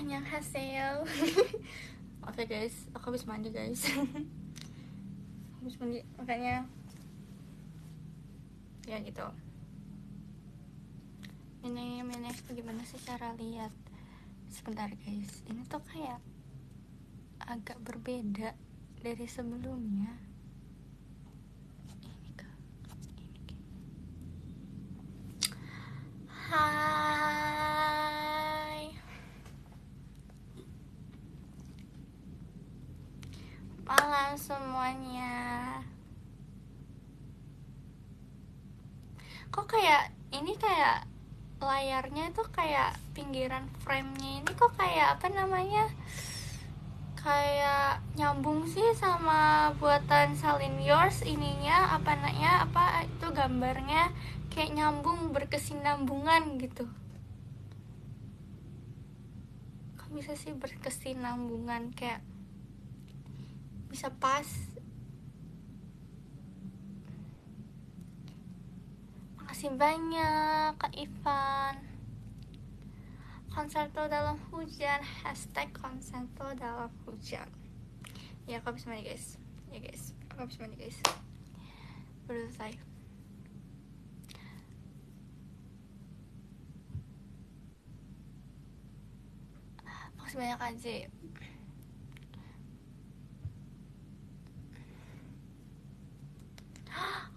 Annyeonghaseyo. Oke guys, aku habis mandi guys. Habis mandi, makanya ya gitu. Ini gimana sih cara lihat? Sebentar guys, ini tuh kayak agak berbeda dari sebelumnya. Ini kah? Hai malam semuanya. Kok kayak ini, kayak layarnya itu kayak pinggiran frame-nya ini kok kayak apa namanya, kayak nyambung sih sama buatan Salin Yours ininya, apa namanya, apa itu gambarnya kayak nyambung, berkesinambungan gitu. Kok bisa sih berkesinambungan, kayak bisa pas. Makasih banyak Kak Ivan. Konserto dalam hujan, hashtag konserto dalam hujan. Ya aku habis mandi guys. Ya guys, aku habis mandi guys. Udah selesai. Makasih banyak Aji.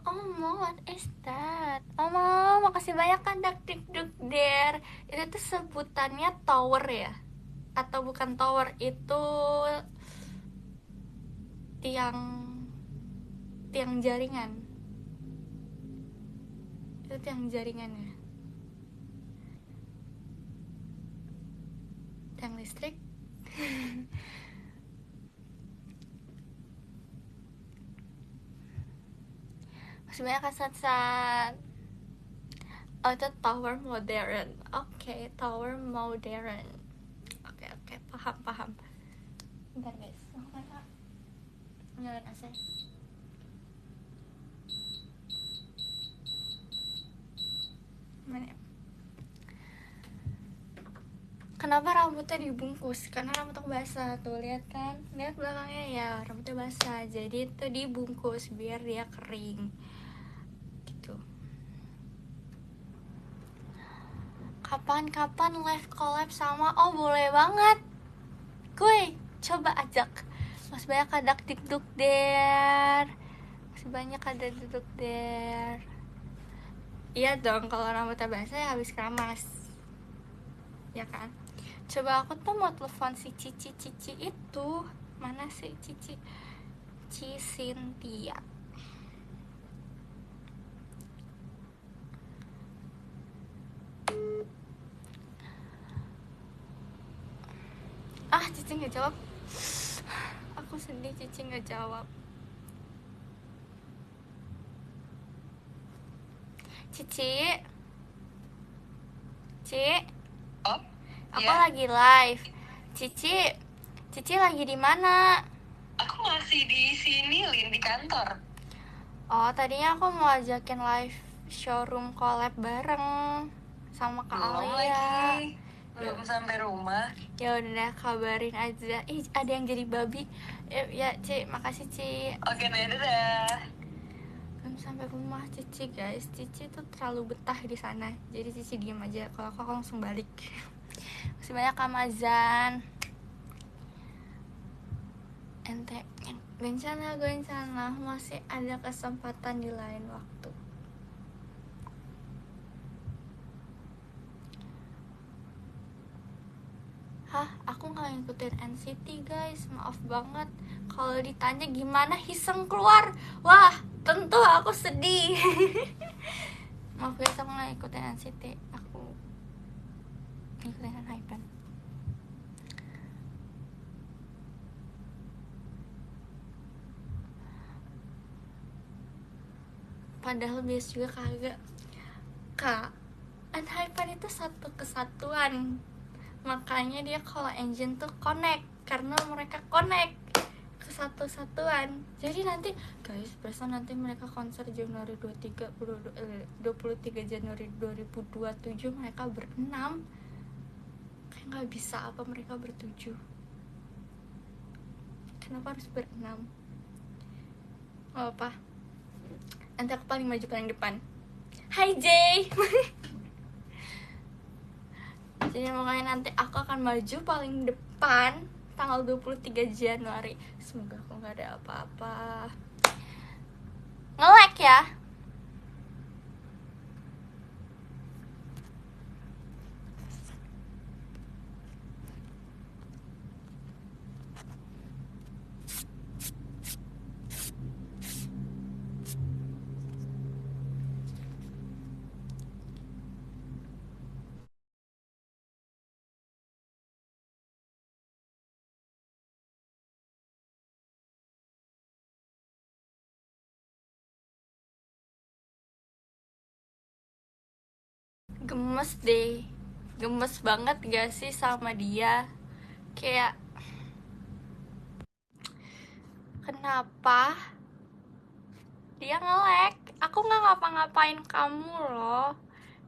Omo, what is that? Omo, makasih banyak kan Dakdikduk Der. Itu tuh sebutannya tower ya? Atau bukan tower, itu tiang jaringan. Itu tiang jaringan ya? Tiang listrik. Masih banyak kan Sat-Sat. Oh itu tower modern. Oke, tower modern. Oke, paham. Bentar guys, nyalain AC. Mana ya? Kenapa rambutnya dibungkus? Karena rambut aku basah. Tuh lihat kan, lihat belakangnya ya, rambutnya basah. Jadi itu dibungkus biar dia kering gitu. Kapan live collab sama? Oh boleh banget, gue coba ajak. Masih banyak ada dikduk Der. Masih banyak ada duduk Der. Iya dong, kalau rambutnya basah ya habis keramas, ya kan? Coba aku tuh mau telepon si Cici itu. Mana sih Cici Cynthia? Cici nggak jawab. Aku sedih Cici nggak jawab. Cici, Oh, aku ya? lagi live. Cici lagi di mana? Aku masih di sini, Lin, di kantor. Oh, tadinya aku mau ajakin live showroom collab bareng sama Kak Belum Alia. lagi. Belum sampai rumah. Ya udah, kabarin aja. Ada yang jadi babi. Ya, Ci, makasih, Ci. Oke, dadah. Belum sampai rumah Cici, guys. Cici tuh terlalu betah di sana. Jadi Cici diem aja. Kalau aku langsung balik. Masih banyak Amazon. Ente Gencana masih ada kesempatan di lain waktu. Aku nggak ngikutin NCT guys, maaf banget. Kalau ditanya gimana Hiseng keluar, wah tentu aku sedih. Maaf guys, aku nggak ngikutin NCT, aku ngikutin Hypen. Padahal bias juga kagak. Kak, Hypen itu satu kesatuan. Makanya dia kalau engine tuh connect, karena mereka connect ke satu-satuan. Jadi nanti guys, besok nanti mereka konser Januari 23 23 Januari 2027, mereka berenam. Kayak nggak bisa apa mereka bertujuh? Kenapa harus berenam? Gak apa, nanti aku paling maju paling depan. Hai Jay. Jadi makanya nanti aku akan maju paling depan tanggal 23 Januari. Semoga aku gak ada apa-apa. Nge-lag ya. Gemes deh. Gemes banget gak sih sama dia? Kayak kenapa dia nge-lag? Aku gak ngapa-ngapain kamu loh.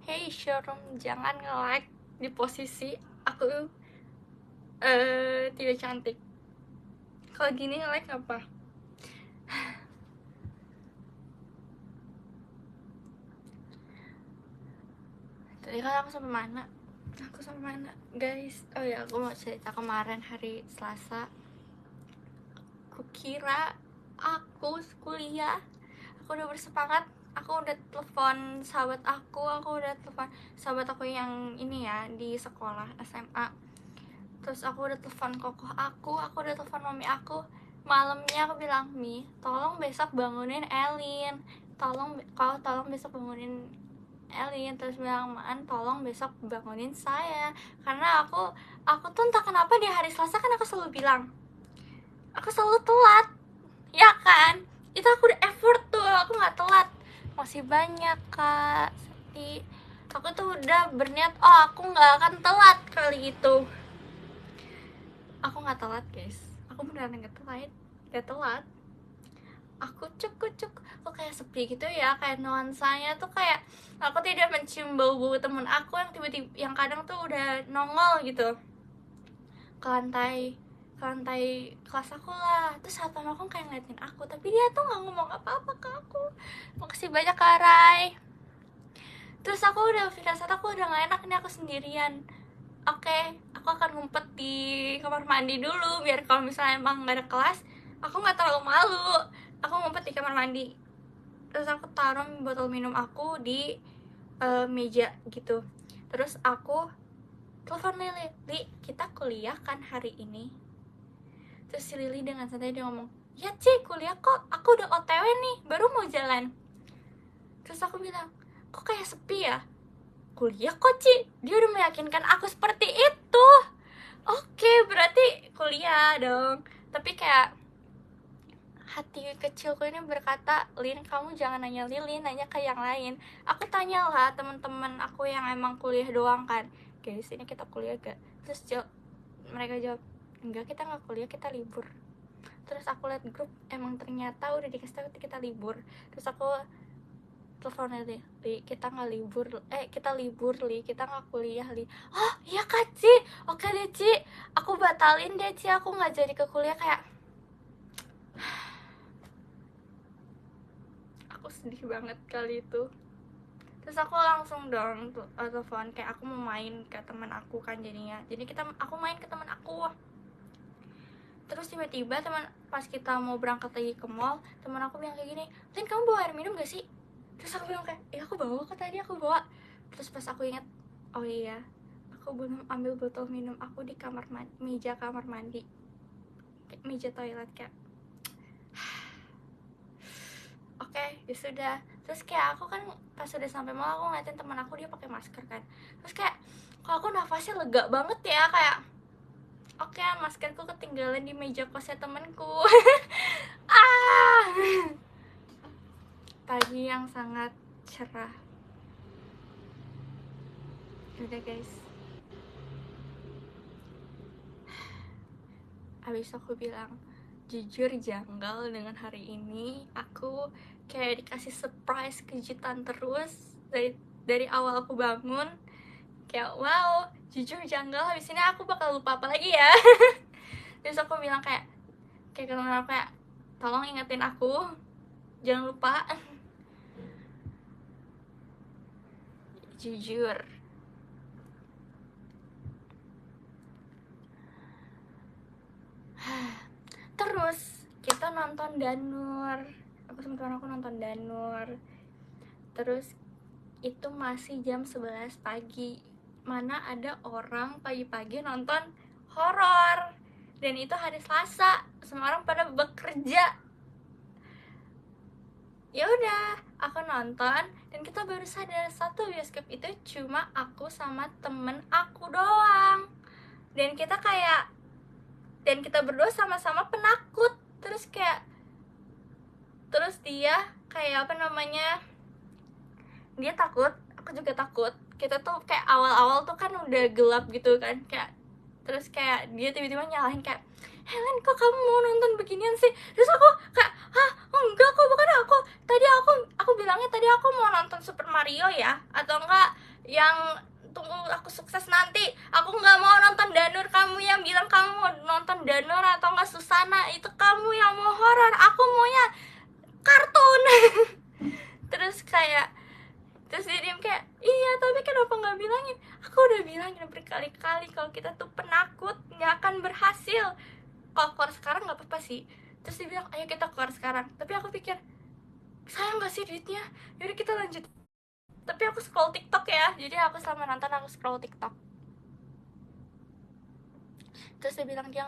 Hey Showroom, jangan nge-lag di posisi aku tidak cantik. Kalau gini nge-lag apa? Tadi kan aku sampai mana? Guys? Oh ya, aku mau cerita kemarin hari Selasa. Aku kira aku kuliah, aku udah bersemangat, aku udah telepon sahabat aku udah telepon sahabat aku yang ini ya di sekolah SMA. Terus aku udah telepon kokoh aku udah telepon mami aku. Malamnya aku bilang, Mi, tolong besok bangunin Elin, tolong besok bangunin Elin. Terus bilang, Maan, tolong besok bangunin saya, karena aku tuh entah kenapa di hari Selasa kan aku selalu bilang aku selalu telat, ya kan? Itu aku udah effort tuh, aku nggak telat. Masih banyak Kak Seti, aku tuh udah berniat, oh aku nggak akan telat kali itu. Aku nggak telat guys, aku beneran nggak telat. Aku kok kayak sepi gitu ya, kayak nuansanya tuh kayak aku tidak mencium bau-bau temen aku yang tiba-tiba yang kadang tuh udah nongol gitu ke lantai kelas aku lah. Terus satpam aku kayak ngeliatin aku, tapi dia tuh nggak ngomong apa-apa ke aku. Makasih banyak Kak Rai. Terus aku udah firasat aku udah nggak enak nih, aku sendirian. Oke, aku akan ngumpet di kamar mandi dulu biar kalau misalnya emang nggak ada kelas aku nggak terlalu malu. Aku ngumpet di kamar mandi, terus aku taruh botol minum aku di meja gitu. Terus aku telepon Lili, Li, kita kuliah kan hari ini? Terus si Lili dengan santai dia ngomong, ya Ci, kuliah kok, aku udah OTW nih, baru mau jalan. Terus aku bilang, kok kayak sepi ya? Kuliah kok Ci, dia udah meyakinkan aku seperti itu. Oke, berarti kuliah dong. Tapi kayak hati kecilku ini berkata, Lin, kamu jangan nanya Lili, nanya ke yang lain. Aku tanyalah teman-teman aku yang emang kuliah doang kan, guys, ini kita kuliah gak? Terus mereka jawab, enggak, kita nggak kuliah, kita libur. Terus aku liat grup, emang ternyata udah dikasih tahu kita libur. Terus aku telepon Li, kita nggak libur, kita libur Li, kita nggak kuliah Li. Oh iya Kak Ci, oke deh Ci, aku batalin deh Ci, aku nggak jadi ke kuliah. Kayak aku sedih banget kali itu. Terus aku langsung dong telepon, kayak aku mau main ke teman aku kan jadinya. Jadi aku main ke teman aku. Terus tiba-tiba pas kita mau berangkat lagi ke mall, teman aku bilang kayak gini, Lin, kamu bawa air minum gak sih? Terus aku bilang kayak, aku bawa kok, tadi aku bawa. Terus pas aku ingat, oh iya, aku belum ambil botol minum aku di meja kamar mandi, kayak meja toilet. Kayak oke, ya sudah. Terus kayak aku kan pas udah sampai mall, aku ngeliatin teman aku, dia pakai masker kan. Terus kayak kok aku nafasnya lega banget ya, kayak oke, maskerku ketinggalan di meja kosnya temanku. Pagi yang sangat cerah. Udah guys, habis aku bilang, jujur janggal dengan hari ini. Aku kayak dikasih surprise kejutan terus dari awal aku bangun. kayak wow, jujur janggal, habis ini aku bakal lupa apa lagi ya. Terus aku bilang kayak ke teman aku kayak, tolong ingetin aku, jangan lupa. Jujur. Terus kita nonton Danur, aku sama teman aku nonton Danur. Terus itu masih jam 11 pagi, mana ada orang pagi-pagi nonton horor, dan itu hari Selasa, semua orang pada bekerja. Ya udah, aku nonton, dan kita baru sadar satu bioskop itu cuma aku sama temen aku doang, dan kita berdua sama-sama penakut. Terus dia kayak apa namanya, dia takut, aku juga takut. Kita tuh kayak awal-awal tuh kan udah gelap gitu kan, kayak terus kayak dia tiba-tiba nyalahin kayak, Helen kok kamu mau nonton beginian sih? Terus aku kayak, hah enggak kok, bukan aku. Tadi aku bilangnya tadi aku mau nonton Super Mario ya, atau enggak yang tunggu aku sukses nanti. Aku nggak mau nonton Danur. Kamu yang bilang kamu mau nonton Danur atau enggak Susana, itu kamu yang mau horor, aku maunya kartun. Terus dia diem kayak, iya tapi kenapa nggak bilangin? Aku udah bilangin berkali-kali kalau kita tuh penakut, nggak akan berhasil. Kalau keluar sekarang nggak apa-apa sih. Terus dia bilang, ayo kita keluar sekarang. Tapi aku pikir, sayang gak sih duitnya? Yaudah kita lanjut. Tapi aku scroll TikTok ya, jadi aku selama nonton aku scroll TikTok. Terus dia bilang, dia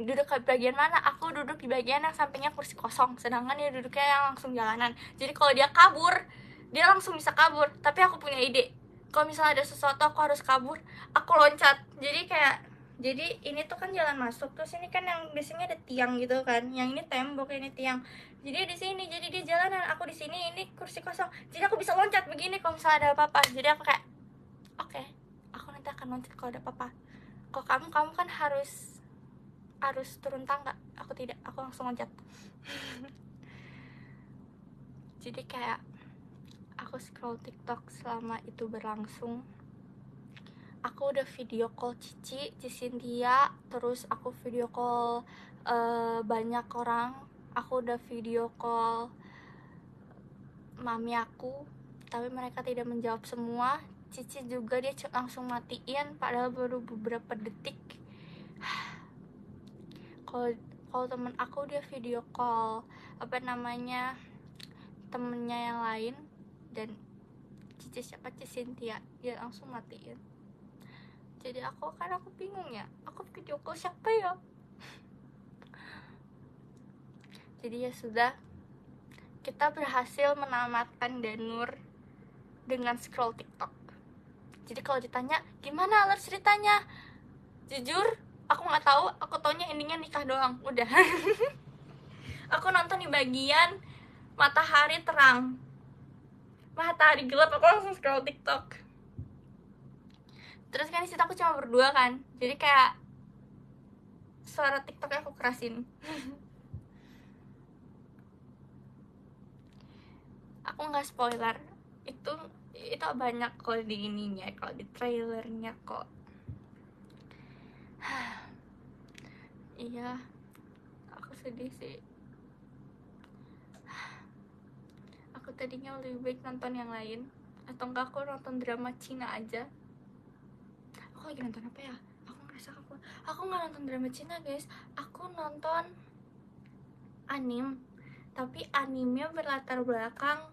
duduk ke bagian mana? Aku duduk di bagian yang sampingnya kursi kosong, sedangkan dia duduknya yang langsung jalanan. Jadi kalau dia kabur, dia langsung bisa kabur. Tapi aku punya ide, kalau misalnya ada sesuatu aku harus kabur, aku loncat. Jadi ini tuh kan jalan masuk, terus ini kan yang biasanya ada tiang gitu kan, yang ini tembok, ini tiang. Jadi di sini, jadi dia jalanan, aku di sini, ini kursi kosong. Jadi aku bisa loncat begini kalau misalnya ada apa-apa. Jadi aku kayak, oke, aku nanti akan loncat kalau ada apa-apa. Kalau kamu kan harus turun tangga, aku tidak, aku langsung loncat. Jadi kayak aku scroll TikTok selama itu berlangsung. Aku udah video call Cici Cynthia, terus aku video call banyak orang. Aku udah video call mami aku, tapi mereka tidak menjawab semua. Cici juga dia langsung matiin, padahal baru beberapa detik. Kalau temen aku dia video call apa namanya, temennya yang lain, dan Cici siapa, Cici Cynthia, dia langsung matiin. Jadi aku bingung ya, aku video call siapa ya. Jadi ya sudah, kita berhasil menamatkan Danur dengan scroll TikTok. Jadi kalau ditanya gimana alur ceritanya, jujur aku nggak tahu. Aku taunya endingnya nikah doang, udah. Aku nonton di bagian matahari terang, matahari gelap aku langsung scroll TikTok. Terus kan disitu aku cuma berdua kan, jadi kayak suara TikToknya aku kerasin. Aku nggak spoiler, itu banyak kok di ininya, kalau di trailernya kok. Iya, aku sedih sih. Aku tadinya lebih baik nonton yang lain, atau enggak aku nonton drama Cina aja. Aku lagi nonton apa ya? Aku ngerasa aku nggak nonton drama Cina guys, aku nonton anime, tapi animenya berlatar belakang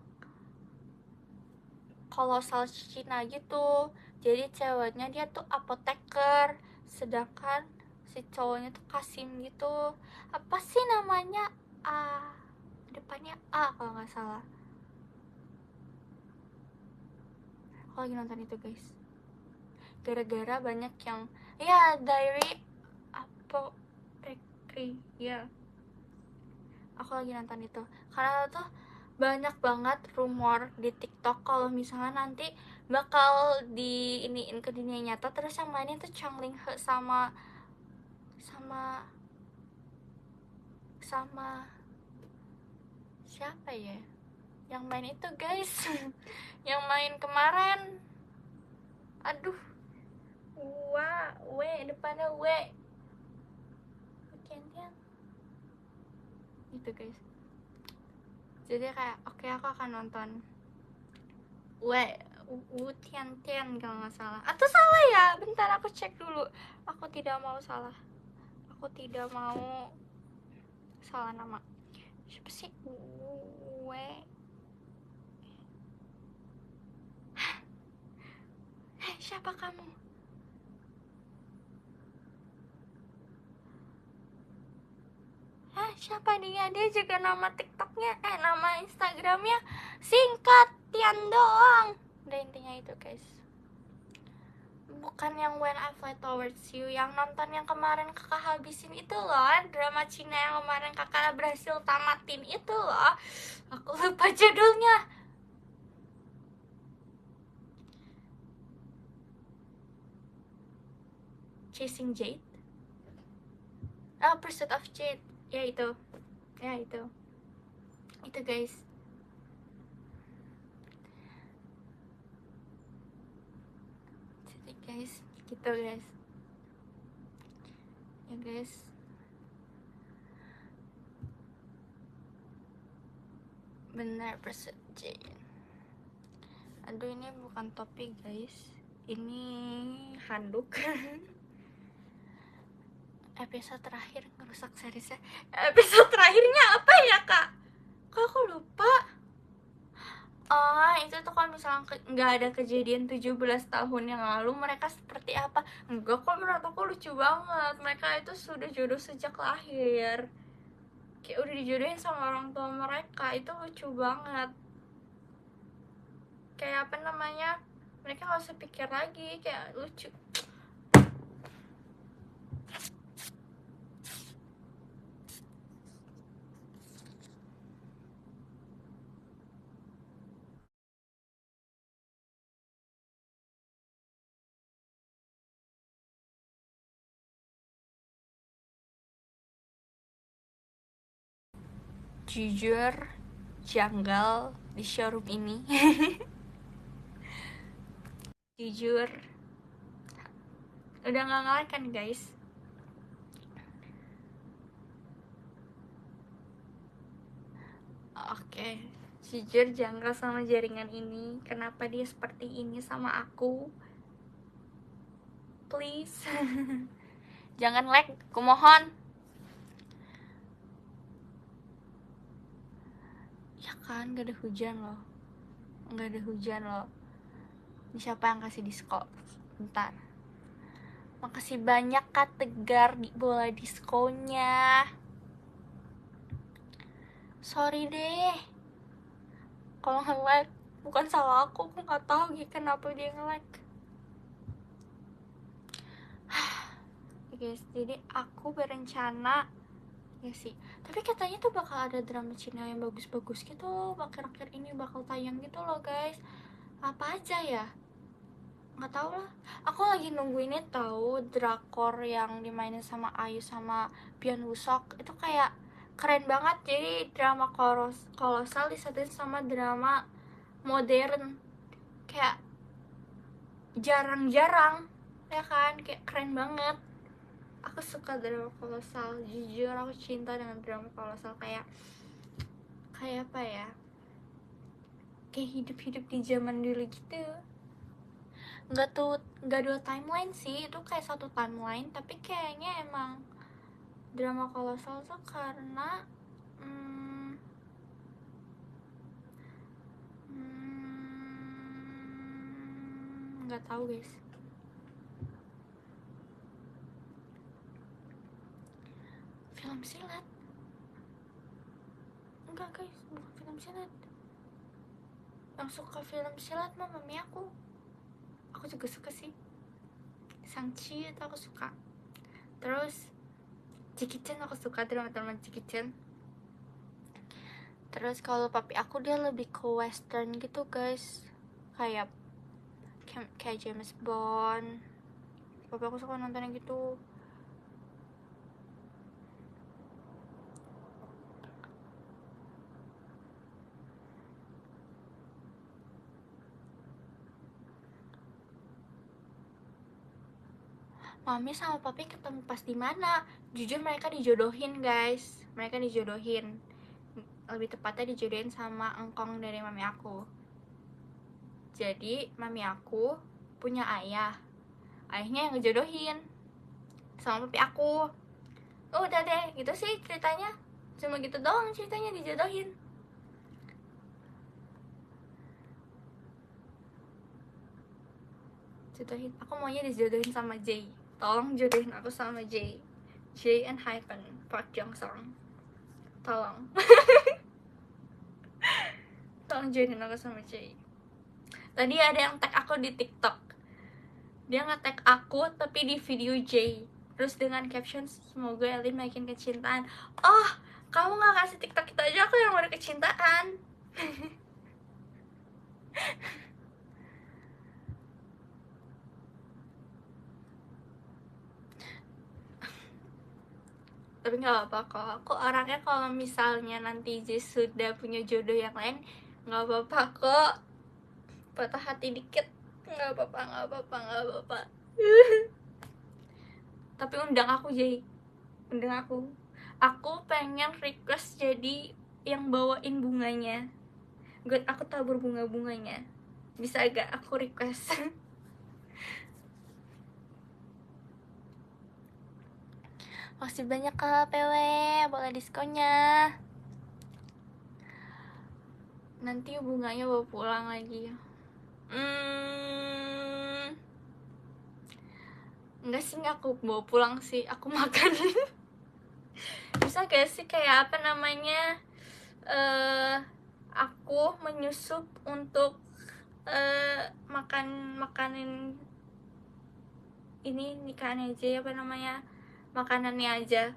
kolosal Cina gitu. Jadi ceweknya dia tuh apoteker, sedangkan si cowoknya tuh Kasim gitu. Apa sih namanya? Depannya A kalau nggak salah. Aku lagi nonton itu guys, gara-gara banyak yang ya diary apothecary ya. Aku lagi nonton itu karena tuh banyak banget rumor di TikTok kalau misalnya nanti bakal di iniin ke dunia nyata, terus yang mainin tuh Chang Ling He sama siapa ya yang main itu guys. Yang main kemarin, aduh depannya W. Tian-tian. Gitu guys. Jadi kayak oke, aku akan nonton Tian-tian kalau nggak salah. Atau salah ya? Bentar aku cek dulu. Aku tidak mau salah. Aku tidak mau salah nama. Siapa sih? Siapa kamu? Siapa dia? Dia juga nama TikToknya, nama Instagramnya singkat Tian doang. Udah, intinya itu guys. Bukan yang When I Fly Towards You. Yang nonton yang kemarin kakak habisin itu loh, drama Cina yang kemarin kakak berhasil tamatin itu loh. Aku lupa judulnya. Chasing Jade. Pursuit of Jade. Ya itu. Itu guys. Jadi guys, gitu guys. Ya guys. Benar, Pursuit Jade. Aduh, ini bukan topi guys. Ini handuk. Episode terakhir ngerusak seriesnya. Episode terakhirnya apa ya kak? Kok aku lupa. Itu tuh kalau misalnya nggak ada kejadian 17 tahun yang lalu, mereka seperti apa? Enggak kok, menurut aku lucu banget. Mereka itu sudah jodoh sejak lahir. Kayak udah dijodohin sama orang tua mereka. Itu lucu banget. Kayak apa namanya, mereka nggak usah pikir lagi. Kayak lucu. Jujur janggal di showroom ini. Jujur udah nggak ngelag kan guys? Oke, jujur janggal sama jaringan ini. Kenapa dia seperti ini sama aku? Please. Jangan lag, aku mohon. Ya kan, gak ada hujan loh. Gak ada hujan loh. Ini siapa yang kasih disko? Bentar. Makasih banyak Kak Tegar di bola diskonya. Sorry deh kalau nge-lag. Bukan salah aku nggak tahu kenapa dia nge-lag. Guys, jadi aku berencana ya sih, tapi katanya tuh bakal ada drama Cina yang bagus-bagus gitu loh, akhir-akhir ini bakal tayang gitu loh guys. Apa aja ya, nggak tahu lah. Aku lagi nungguin itu tahu, drakor yang dimainin sama Ayu sama Byung Woo-seok. Itu kayak keren banget. Jadi drama kolosal disatuin sama drama modern, kayak jarang-jarang ya kan, kayak keren banget. Aku suka drama kolosal, jujur aku cinta dengan drama kolosal. Kayak apa ya, kayak hidup-hidup di zaman dulu gitu. Nggak dua timeline sih, itu kayak satu timeline, tapi kayaknya emang drama kolosal tuh karena nggak tahu guys. Film silat? Enggak guys, bukan film silat. Yang suka film silat mah mami aku. Aku juga suka sih. Shang-Chi itu aku suka. Terus Jackie Chan aku suka, drama-drama Jackie Chan. Terus kalau papi aku dia lebih ke western gitu guys, kayak James Bond. Papi aku suka nonton yang gitu. mami sama papi ketemu pas di mana? Jujur mereka dijodohin guys, mereka dijodohin, lebih tepatnya dijodohin sama engkong dari mami aku. Jadi mami aku punya ayahnya yang ngejodohin sama papi aku. Udah deh, gitu sih ceritanya, cuma gitu doang ceritanya, dijodohin. Aku maunya dijodohin sama Jay. Tolong jodohin aku sama Jay and Hypen Park Jong Song, tolong. Tolong jodohin aku sama Jay. Tadi ada yang tag aku di TikTok, dia nge-tag aku tapi di video Jay, terus dengan caption semoga Elin makin kecintaan. Oh, kamu nggak kasih TikTok kita aja, aku yang baru kecintaan. Tapi nggak apa-apa kok, aku orangnya kalau misalnya nanti Jay sudah punya jodoh yang lain, nggak apa-apa kok, patah hati dikit, nggak apa-apa. Tapi undang aku Jay, undang aku pengen request jadi yang bawain bunganya, aku tabur bunganya, bisa agak aku request. Makasih banyak Kak PW, boleh diskonnya. Nanti bunganya bawa pulang lagi. Enggak sih, nggak aku bawa pulang sih, aku makan. Bisa gak sih kayak apa namanya, aku menyusup untuk makanin ini nikahannya aja, apa namanya, makanannya aja.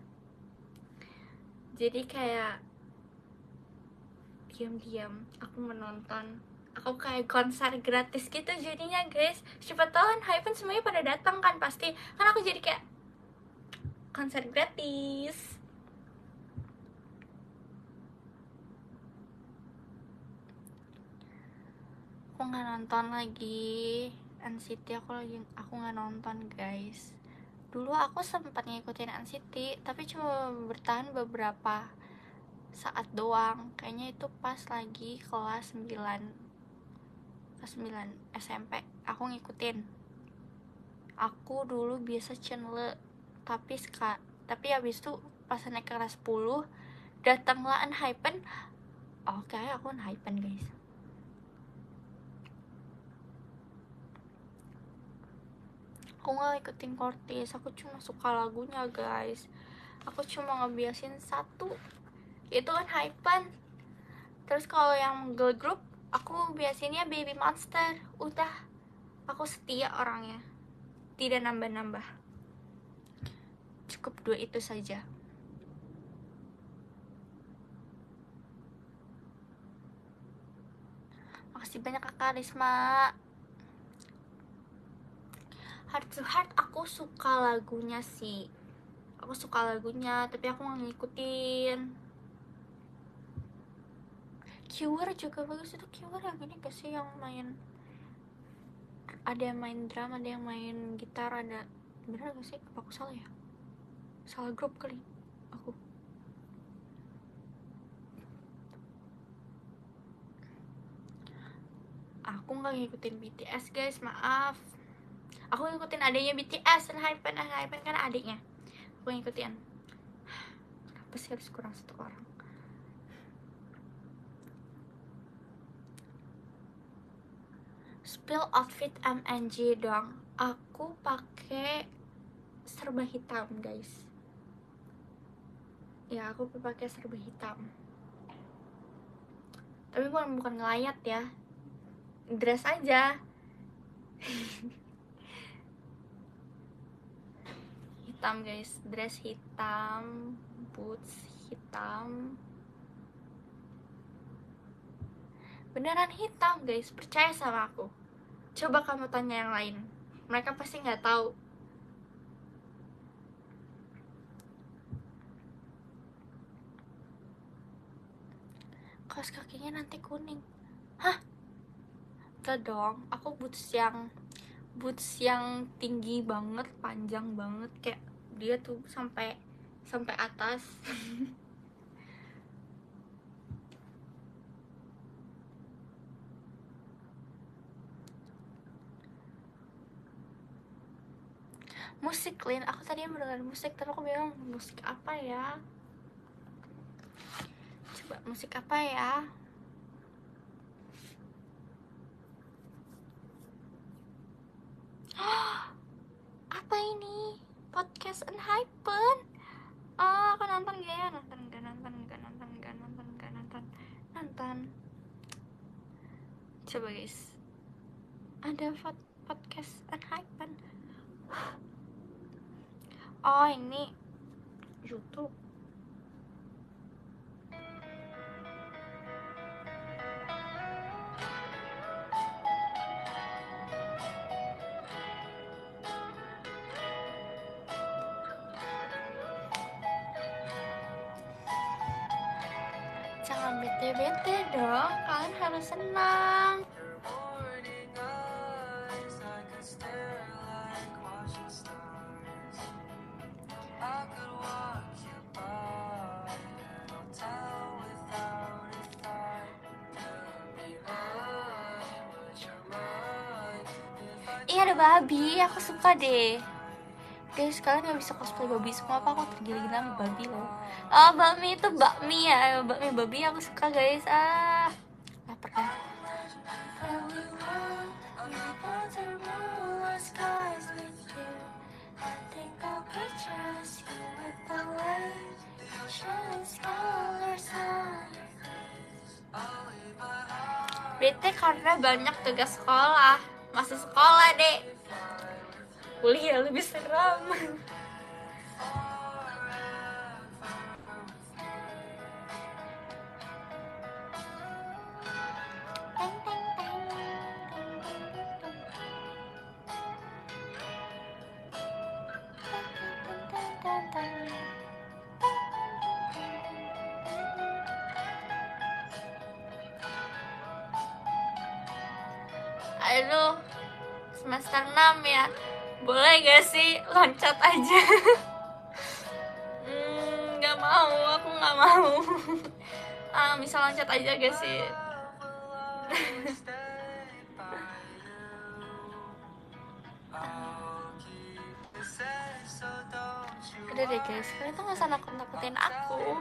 Jadi kayak diam-diam aku menonton, aku kayak konser gratis gitu jadinya guys. Siapa tahu kan Hypen semuanya pada datang kan, pasti kan aku jadi kayak konser gratis. Aku nggak nonton lagi NCT, aku nggak nonton guys. Dulu aku sempat ngikutin NCT tapi cuma bertahan beberapa saat doang, kayaknya itu pas lagi kelas 9 SMP aku ngikutin. Aku dulu biasa channel, tapi habis itu pas naik kelas 10 datanglah Hypen. Oke, aku Hypen guys. Aku nggak ikutin Kortis, aku cuma suka lagunya guys. Aku cuma ngebiasin satu, itu kan Hypen. Terus kalau yang girl group aku biasanya Baby Monster. Udah, aku setia orangnya, tidak nambah-nambah, cukup 2 itu saja. Makasih banyak Kakak Risma. Heart to Heart aku suka lagunya sih, tapi aku nggak ngikutin. Cure juga bagus, itu Cure yang ini gak sih, yang main, ada yang main drum, ada yang main gitar, ada, bener gak sih? Apa aku salah ya? Salah grup kali aku nggak ngikutin BTS guys, maaf. Aku ngikutin adanya BTS dan Hypen kan adiknya, aku ngikutin. Kenapa sih harus kurang 1 orang? Spill outfit MNG dong. Aku pakai serba hitam guys. Ya, aku pakai serba hitam. Tapi bukan ngelayat ya, dress aja. Hitam guys, dress hitam, boots hitam, beneran hitam guys, percaya sama aku. Coba kamu tanya yang lain, mereka pasti nggak tahu. Kaos kakinya nanti kuning. Hah? Enggak dong, aku boots yang boots yang tinggi banget, panjang banget, kayak dia tuh sampai atas. Musik, Lin, aku tadi mendengar musik tapi aku bilang musik apa ya, coba musik apa ya. Apa ini? Podcast Unhypen. Oh, aku nonton gak ya? Nonton. Coba guys, ada podcast Unhypen. Oh, ini YouTube. Jangan bete-bete dong, kalian harus senang. Iya, ada babi, aku suka deh. Guys, kalian gak bisa cosplay babi semua apa? Aku tergila-gila sama babi loh. Oh, bakmi itu bakmi ya, bakmi babi aku suka guys. Lapar kan? Bete karena banyak tugas sekolah. Masih sekolah deh, kuliah lebih seram. Aduh, semester 6 ya, boleh gak sih loncat aja? Gak mau, aku gak mau. Bisa loncat aja gak sih? Udah deh guys, kalian tuh gak usah nakut-nakutin aku.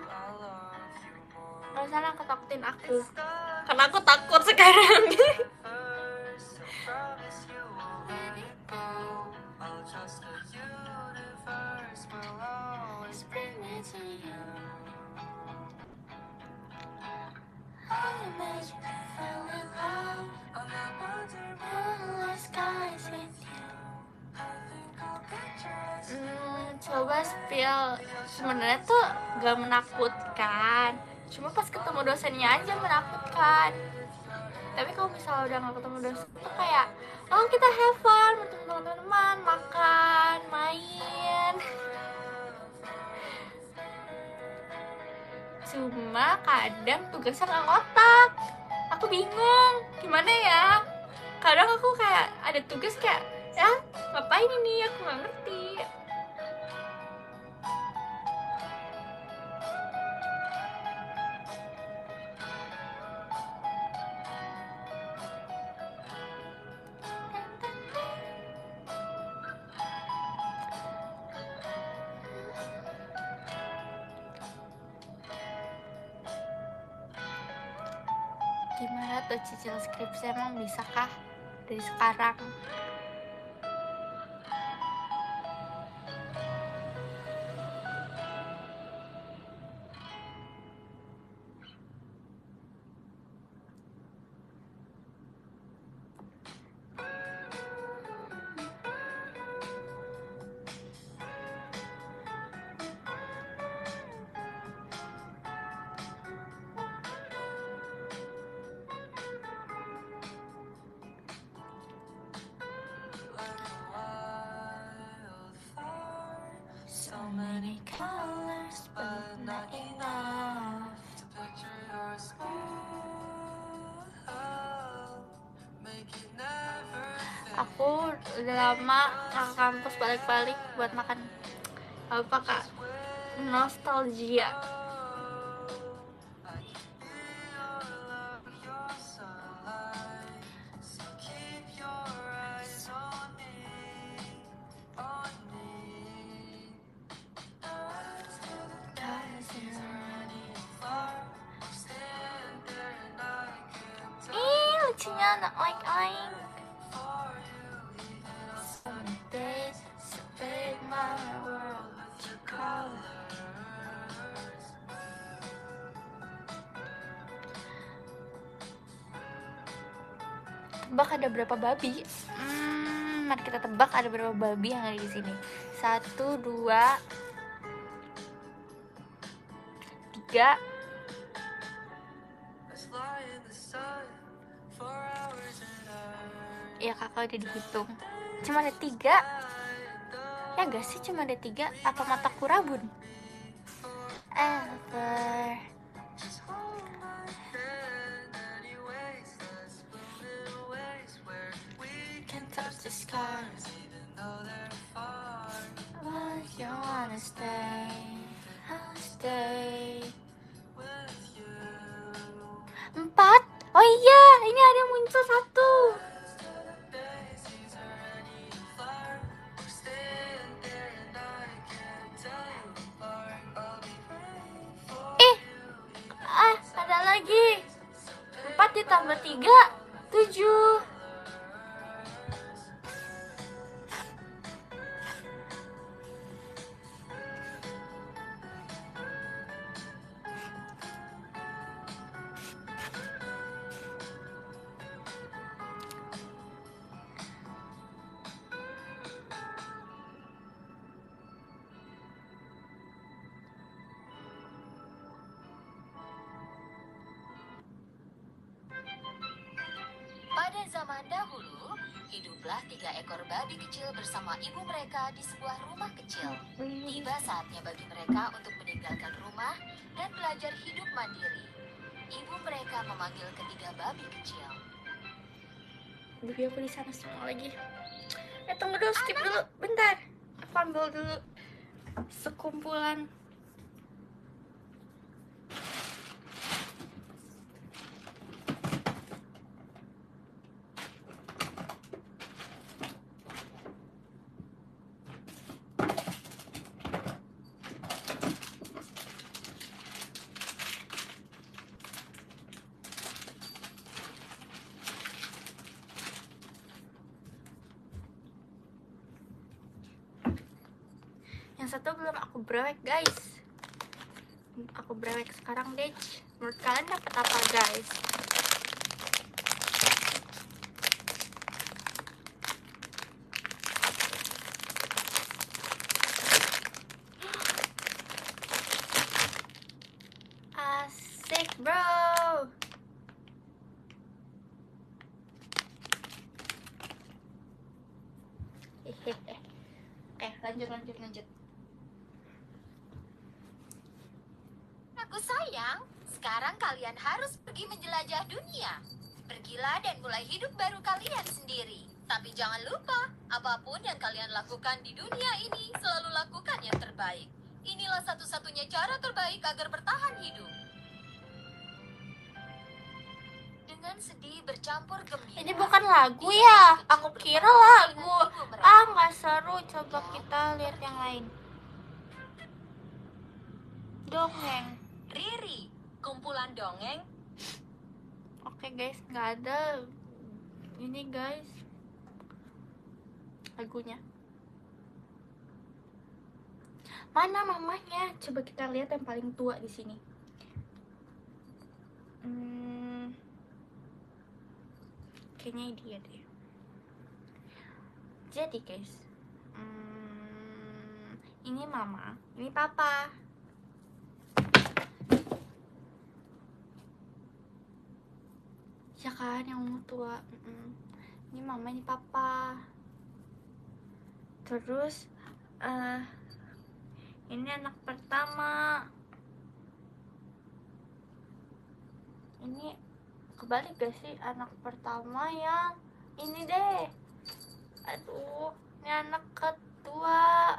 Gak usah nakut-nakutin aku, karena aku takut sekarang. Coba spill. Sebenarnya tuh gak menakutkan, cuma pas ketemu dosennya aja menakutkan. Tapi kalau misalnya udah gak ketemu dosen tuh kayak, oh kita have fun bertemu teman-teman, makan, main. Cuma kadang tugasnya gak ngotak, aku bingung gimana ya. Kadang aku kayak ada tugas kayak, ya ngapain ini, aku gak ngerti. Gimana tuh cicil skripsi, emang bisa kah dari sekarang? Aku udah lama ke kampus balik-balik buat makan apa kak, nostalgia. Ih, lucunya anak oink-oink. Someday, someday my world you call. Tebak ada berapa babi? Mari kita tebak ada berapa babi yang ada di sini. 1, 2, 3. Ya kakak udah dihitung. Cuma ada 3. Ya gak sih cuma ada 3? Apa mataku rabun? Ever. Can't touch the sky. But you wanna stay, I'll stay. 4. Oh iya, ini ada yang muncul 1. Ada lagi. 4 ditambah 3, 7. Pada zaman dahulu, hiduplah 3 ekor babi kecil bersama ibu mereka di sebuah rumah kecil. Tiba saatnya bagi mereka untuk meninggalkan rumah dan belajar hidup mandiri. Ibu mereka memanggil ketiga babi kecil. Babi aku di sana semua lagi. Tunggu dulu, skip dulu, bentar. Aku ambil dulu sekumpulan. Yang satu belum aku brewek guys. Aku brewek sekarang deh. Menurut kalian dapat apa guys? Asik bro. Lanjut. Aku sayang, sekarang kalian harus pergi menjelajah dunia. Pergilah dan mulai hidup baru kalian sendiri. Tapi jangan lupa, apapun yang kalian lakukan di dunia ini, selalu lakukan yang terbaik. Inilah satu-satunya cara terbaik agar bertahan hidup. Dengan sedih bercampur gembira. Ini bukan lagu ya? Aku kira lagu. Nggak seru. Coba kita lihat yang lain. Dongeng. Riri, kumpulan dongeng. Oke guys, nggak ada. Ini guys lagunya. Mana mamanya? Coba kita lihat yang paling tua di sini. Kayaknya dia deh. Jadi guys, ini mama, ini papa. Ya kan, yang tua. Ini mama, ini papa. Terus ini anak pertama. Ini kebalik gak sih? Anak pertama yang ini deh. Aduh, ini anak kedua,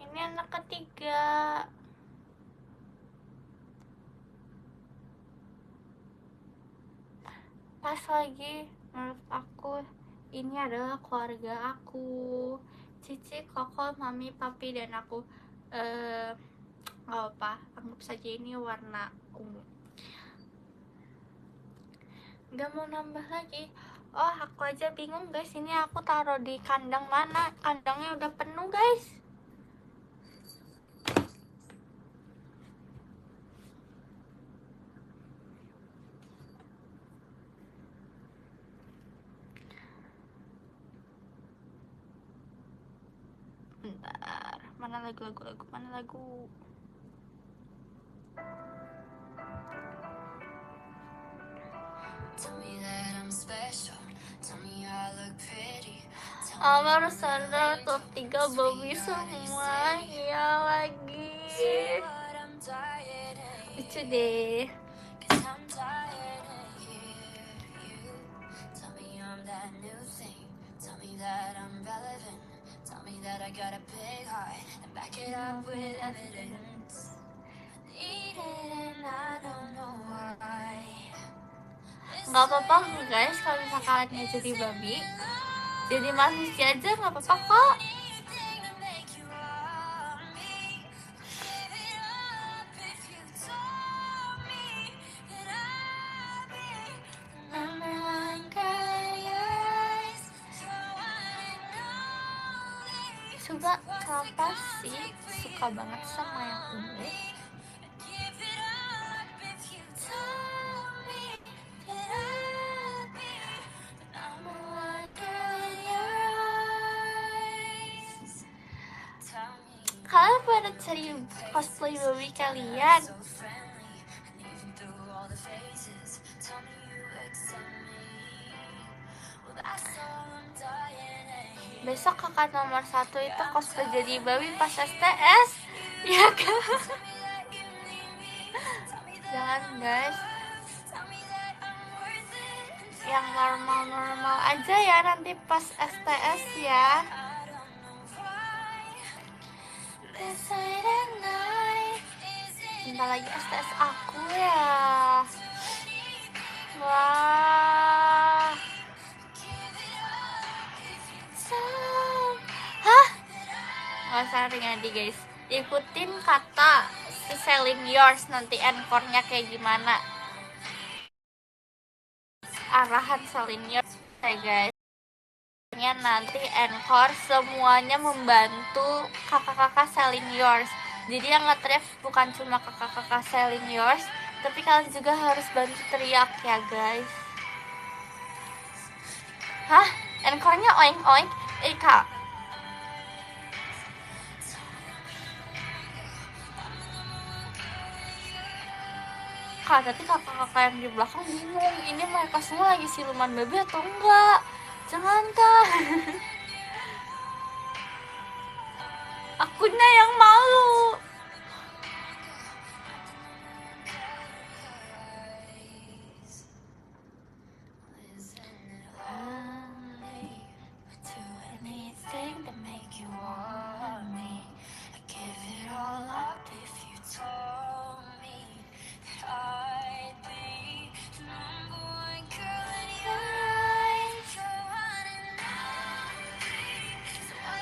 ini anak ketiga. Pas lagi menurut aku ini adalah keluarga aku, Cici, Koko, Mami, Papi, dan aku. Gak apa, anggap saja ini warna ungu. Gak mau nambah lagi. Oh, aku aja bingung guys, ini aku taruh di kandang mana. Kandangnya udah penuh guys. Bentar, mana lagu, mana lagu. Baru sadar top 3 Bobby semuanya lagi. Lucu deh. Gak apa-apa guys kalau misalkan kalian jadi babi, jadi manusia aja gak apa-apa kok. Coba kenapa sih suka banget sama yang ungu? Kalian pada cari cosplay baby kalian? Besok kakak nomor 1 itu cosplay jadi babi pas STS. Ya kan? Jangan guys, yang normal-normal aja ya nanti pas STS ya. Bentar lagi STS aku ya. Wah. Hah? Gak usah ngadi guys, ikutin kata si Selling Yours, nanti encore-nya kayak gimana, arahan Selling Yours ya guys. Nanti encore semuanya membantu kakak-kakak Selling Yours. Jadi yang nge-ref bukan cuma kakak-kakak Selling Yours, tapi kalian juga harus bantu teriak ya guys. Hah? Encore-nya oink oink? Kak, tapi kakak-kakak yang di belakang bingung, ini mereka semua lagi siluman babi atau enggak? Jangan kan. Akunya yang malu.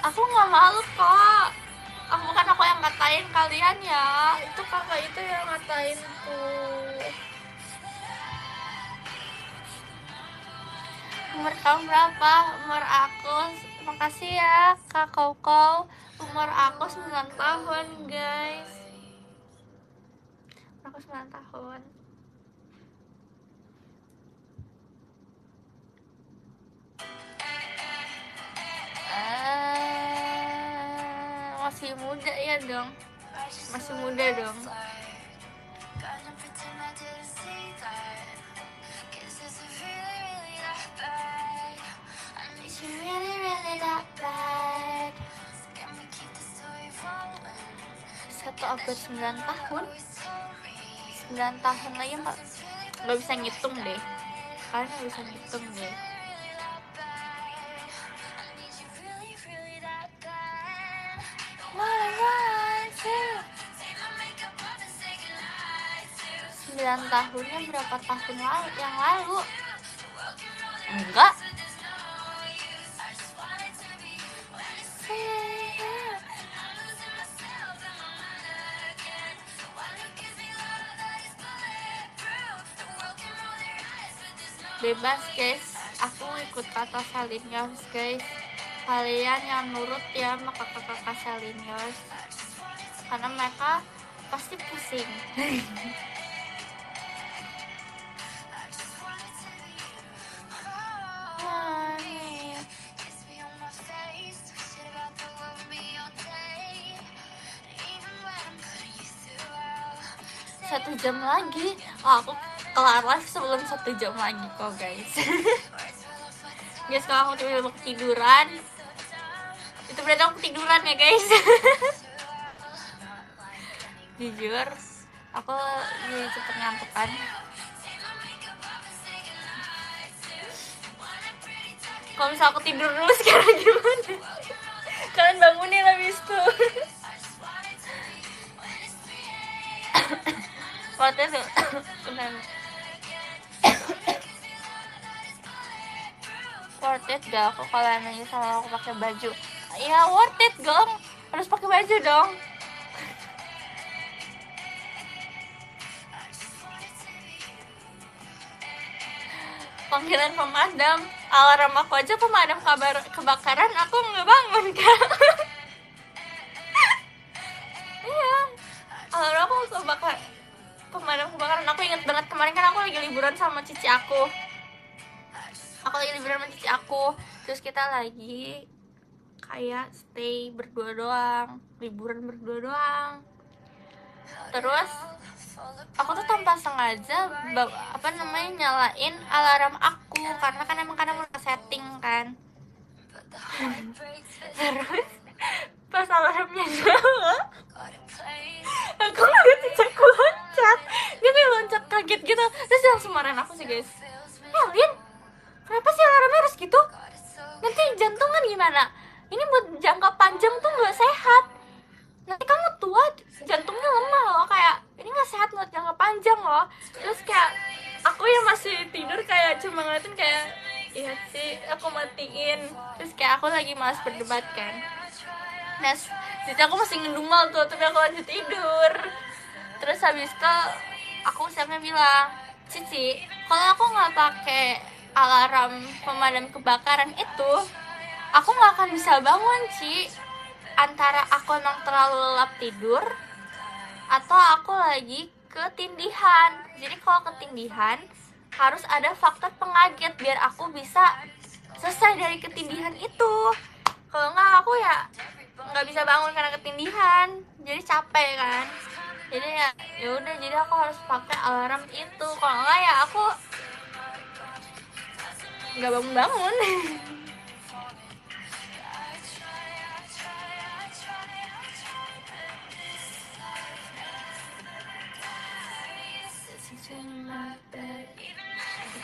Aku nggak malu kok. Bukan aku yang ngatain kalian ya. Itu kakak itu yang ngatain tuh. Umur kamu berapa? Umur aku, makasih ya Kak Koko. Umur aku 9 tahun guys. Aku 9 tahun. Masih muda ya dong. Masih muda dong. Satu abad 9 tahun. 9 tahun lagi nggak bisa ngitung deh. Kalian nggak bisa ngitung deh. 9 tahunnya berapa tahun lalu, yang lalu? Enggak. Bebas guys, aku ikut kata Salinios guys. Kalian yang nurut ya sama kakak-kakak Salinios, karena mereka pasti pusing. Satu jam lagi, aku kelar live sebelum 1 jam lagi kok guys. Guys, kalau aku tiba-tiba ketiduran, itu berarti aku ketiduran ya guys. Jujur, aku jadi cepet ngantuk kan. Kalau misal aku tidur dulu sekarang gimana? Kalian bangunin habis itu. Worth it worth it gak aku kalau nanya sama aku pakai baju? Ya worth it dong, harus pakai baju dong. Panggilan pemadam, alarm aku aja pemadam kebakaran, aku nggak bangun kan. Iya, alarm aku pemadam kebakaran. Aku inget banget kemarin kan aku lagi liburan sama cici aku. Terus kita lagi kayak stay berdua doang, liburan berdua doang. Terus aku tuh tanpa sengaja nyalain alarm aku, karena kan emang kadang udah setting kan. Terus pas alarmnya nyala, aku ngeliat cicaku loncat, dia kayak loncat kaget gitu. Terus dia langsung marahin aku sih guys, Lin, kenapa sih alarmnya harus gitu? Nanti jantungan gimana? Ini buat jangka panjang tuh nggak sehat. Nanti kamu tua jantungnya lemah loh, kayak ini nggak sehat buat jangka panjang loh. Terus kayak aku yang masih tidur kayak cuma ngeliatin kayak iya sih, aku matiin. Terus kayak aku lagi malas berdebat kan. Nah, jadi aku masih ngedumel tuh, tapi aku lanjut tidur. Terus habis itu aku sampai bilang, Cici, kalau aku nggak pakai alarm pemadam kebakaran itu, aku nggak akan bisa bangun, Ci. Antara aku emang terlalu lelap tidur atau aku lagi ketindihan. Jadi kalau ketindihan harus ada faktor pengaget biar aku bisa selesai dari ketindihan itu. Kalau nggak aku ya nggak bisa bangun karena ketindihan, jadi capek kan. Jadi ya udah, jadi aku harus pakai alarm itu. Kalau nggak ya aku nggak bangun.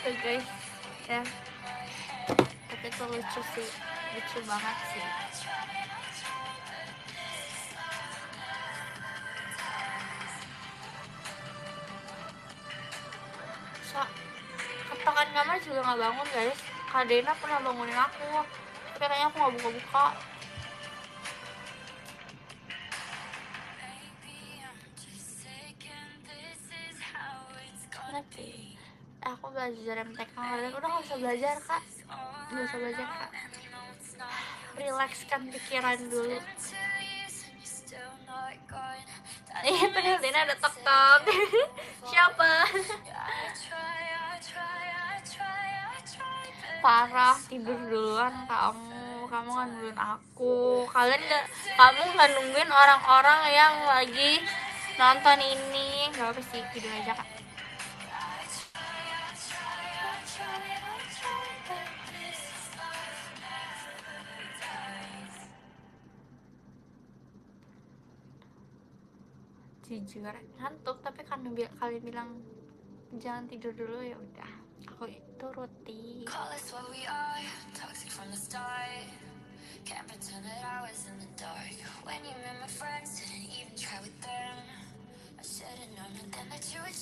Gitu guys ya, tapi itu lucu sih, lucu banget sih. Ketokan kamar juga nggak bangun guys. Kak Dena pernah bangunin aku, tapi kayaknya aku nggak buka-buka. Aku belajar MTK, udah nggak usah belajar kak, relaxkan pikiran dulu. Padahal Dena ada tok-tok. Siapa? Parah, tidur duluan kamu kan nungguin aku. Kamu nggak nungguin orang-orang yang lagi nonton ini. Gak apa sih, tidur aja kak. Jujur ngantuk, tapi karena kalian bilang jangan tidur dulu, ya udah aku turuti.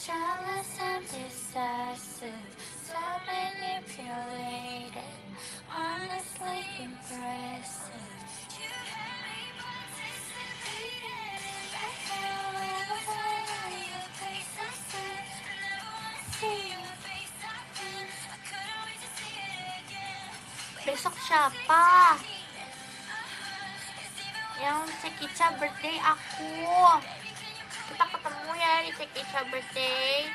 Jealous and possessive, so manipulated, honestly impressive. Besok siapa? Yang Cekica birthday aku. Kita ketemu ya di Cekica birthday.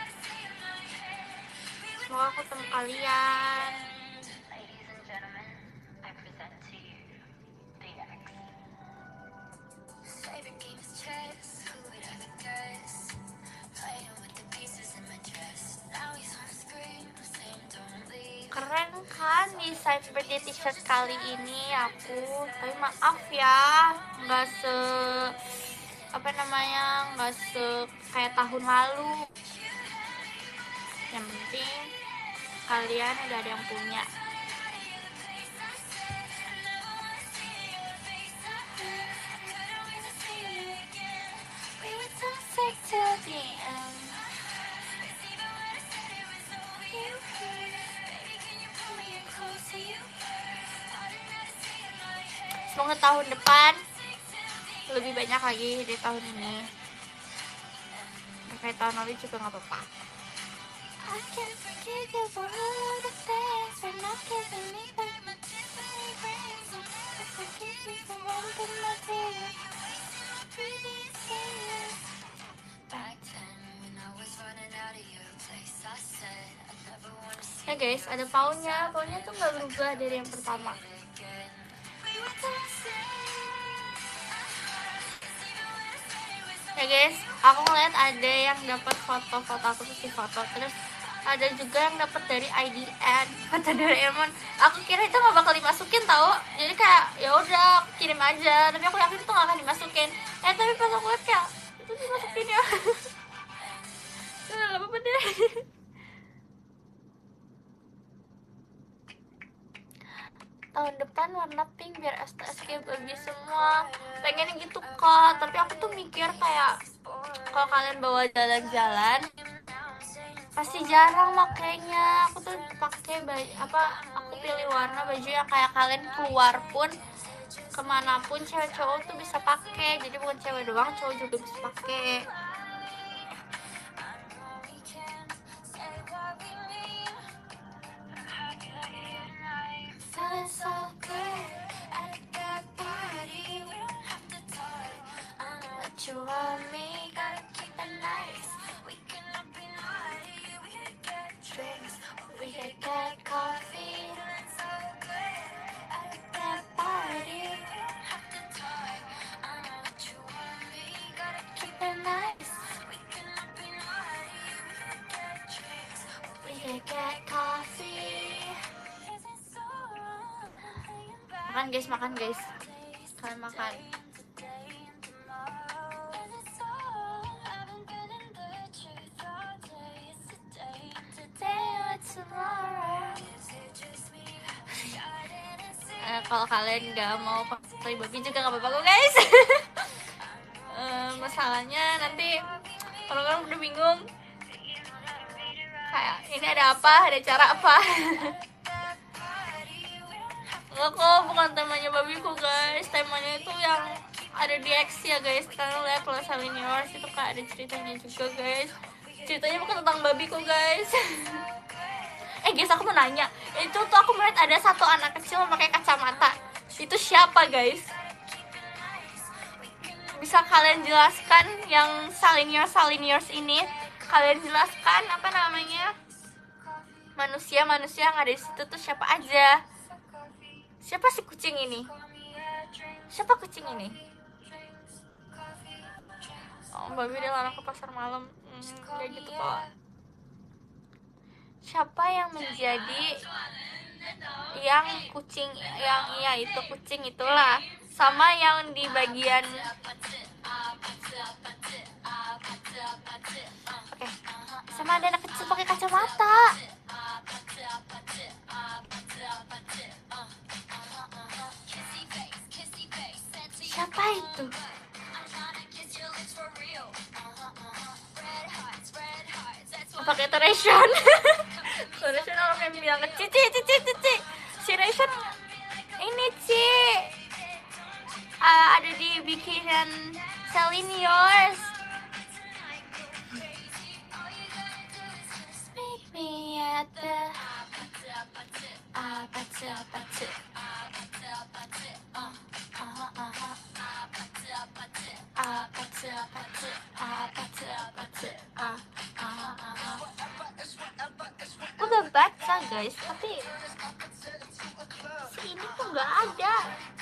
Semoga aku ketemu kalian. Ladies and gentlemen, I present to you the X. Favorite game is chess. Who would ever guess? Playing with the pieces in my dress. Now he's on the screen, saying don't leave. Keren kan desain birthday t-shirt kali ini aku. Tapi maaf ya, nggak nggak kayak tahun lalu. Yang penting kalian udah ada yang punya. Semoga tahun depan lebih banyak lagi dari tahun ini. Kayak tahun lalu juga nggak apa-apa. I can't forget the world of things you're not giving me back my Tiffany rings. I'll never forgive you for romping my tears. Back then, when I was running out of your place, I said I never want to see Ya guys, ada paunya. Paunya tuh nggak berubah dari yang pertama. again. Ya guys, aku ngeliat ada yang dapat foto-foto aku terus di foto, terus ada juga yang dapat dari IDN foto Doraemon. Aku kira itu nggak bakal dimasukin tau, jadi kayak ya udah kirim aja, tapi aku yakin itu nggak akan dimasukin. Tapi pas aku lihat kayak itu dimasukin ya. Udah nggak apa-apa deh. Tahun depan warna pink biar STSG bagus semua. Pengen gitu kak, tapi aku tuh mikir kayak kalau kalian bawa jalan-jalan pasti jarang makainya. Aku tuh pakai aku pilih warna baju yang kayak kalian keluar pun kemanapun cewek cowok tuh bisa pakai, jadi bukan cewek doang, cowok juga bisa pakai. So good at that party, we don't have to talk. I know what you want me, gotta keep it nice. We cannot be naughty, we could get drinks, we could get coffee. So good at that party, we don't have to talk. I know what you want me, gotta keep it nice. We cannot be naughty, we could get drinks, we could get coffee. Makan guys, kalian makan. Kalau kalian nggak mau pakai babi juga nggak apa-apa kok guys. Masalahnya nanti orang-orang udah bingung kayak ini ada apa, ada cara apa. Enggak kok, bukan temanya babiku guys. Temanya itu yang ada di X ya guys. Kalian lihat kalau Selling Yours itu kayak ada ceritanya juga guys. Ceritanya bukan tentang babiku guys. Guys, aku mau nanya. Itu tuh aku melihat ada satu anak kecil memakai kacamata. Itu siapa guys? Bisa kalian jelaskan yang Selling Yours ini? Kalian jelaskan apa namanya? Manusia yang ada di situ tuh siapa aja? Siapa si kucing ini? Siapa kucing ini? Oh, babi dia larang ke pasar malam. Kayak gitu kok. Siapa yang menjadi yang kucing, yang iya itu kucing itulah, sama yang di bagian oke. Sama ada anak kecil pakai kacamata. Siapa itu? pakai itu Ration. Ration orang yang bilang cici si Ration ini ada di bikinan Celine Yours. Meet me at the udah baca guys, tapi si ini tuh nggak ada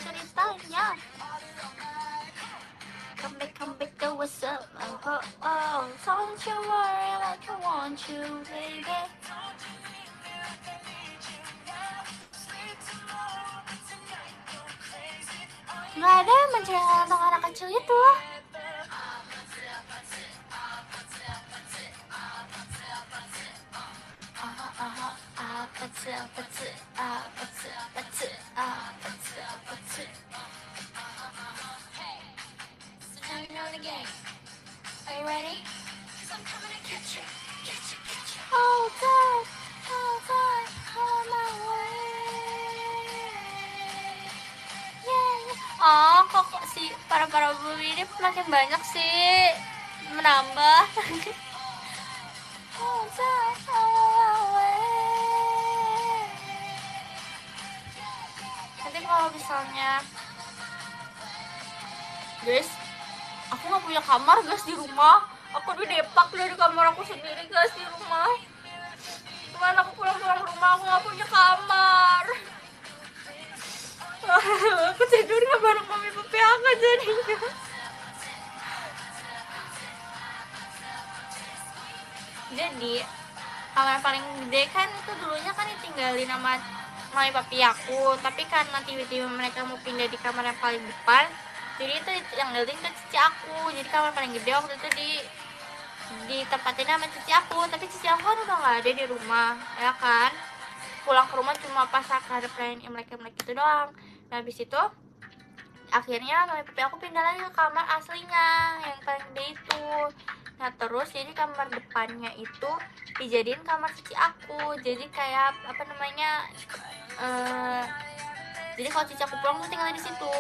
ceritanya. Come back to what's up, don't you worry like I want you, baby. Nggak ada yang menceritakan tentang anak kecil itu. Are you ready? Oh God, on my way. Yeah. Oh, kok si para bumi ini makin banyak sih menambah. Oh God, on my way. Nanti kalau misalnya guys, aku nggak punya kamar guys di rumah. Aku didepak dari kamar aku sendiri guys di rumah. Gimana aku pulang-pulang rumah aku nggak punya kamar. Aku tidurnya bareng mami papi aku jadinya. Jadi kamar paling gede kan itu dulunya kan ditinggalin sama mami papi aku. Tapi karena tiba-tiba mereka mau pindah di kamar yang paling depan, jadi itu yang ngeliatin ke cici aku. Jadi kamar paling gede waktu itu ditempatin sama cici aku. Tapi cici aku kan udah nggak ada di rumah ya kan, pulang ke rumah cuma pas ada perayaan Imlek itu doang. Nah habis itu akhirnya mami papi aku pindah lagi ke kamar aslinya yang paling gede itu. Nah terus jadi kamar depannya itu dijadiin kamar cici aku. Jadi kayak apa namanya, jadi kalau cici aku pulang tuh tinggal di situ.